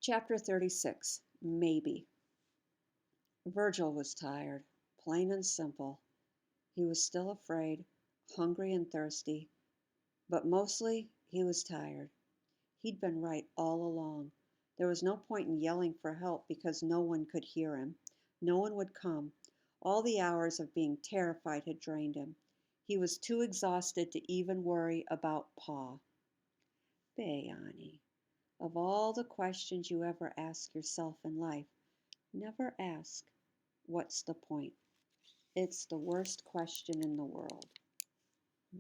Chapter 36. Maybe. Virgil was tired, plain and simple. He was still afraid, hungry and thirsty, but mostly he was tired. He'd been right all along. There was no point in yelling for help because no one could hear him. No one would come. All the hours of being terrified had drained him. He was too exhausted to even worry about Pa. Bayani, of all the questions you ever ask yourself in life, never ask, what's the point? It's the worst question in the world.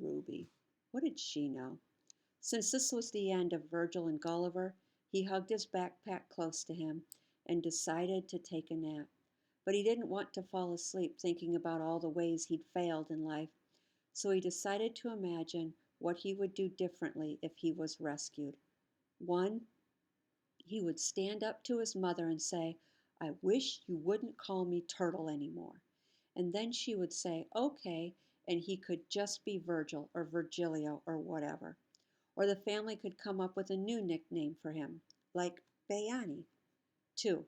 Ruby. What did she know? Since this was the end of Virgil and Gulliver, he hugged his backpack close to him and decided to take a nap. But he didn't want to fall asleep thinking about all the ways he'd failed in life, so he decided to imagine what he would do differently if he was rescued. 1. He would stand up to his mother and say, "I wish you wouldn't call me Turtle anymore." And then she would say, "Okay," and he could just be Virgil or Virgilio or whatever. Or the family could come up with a new nickname for him, like Bayani. 2.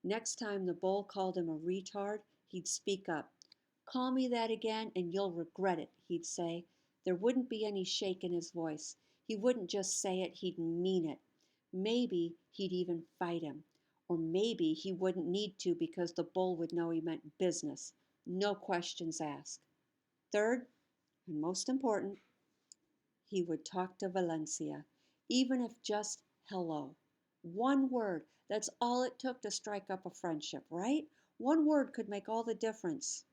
Next time the bull called him a retard, he'd speak up. "Call me that again and you'll regret it," he'd say. There wouldn't be any shake in his voice. He wouldn't just say it, he'd mean it. Maybe he'd even fight him. Or maybe he wouldn't need to because the bull would know he meant business. No questions asked. 3rd, and most important, he would talk to Valencia, even if just hello. One word, that's all it took to strike up a friendship, right? One word could make all the difference.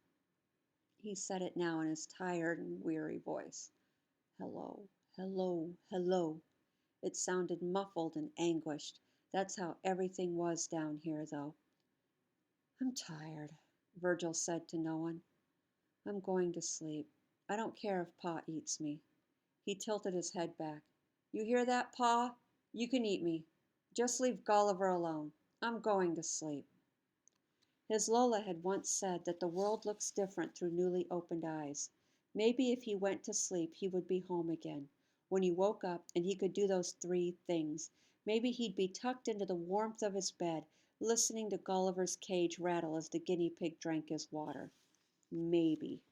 He said it now in his tired and weary voice. Hello, hello, hello. It sounded muffled and anguished. That's how everything was down here, though. "I'm tired," Virgil said to no one. "I'm going to sleep. I don't care if Pa eats me." He tilted his head back. "You hear that, Pa? You can eat me. Just leave Gulliver alone. I'm going to sleep." His Lola had once said that the world looks different through newly opened eyes. Maybe if he went to sleep, he would be home again. When he woke up and he could do those 3 things, maybe he'd be tucked into the warmth of his bed, listening to Gulliver's cage rattle as the guinea pig drank his water. Maybe.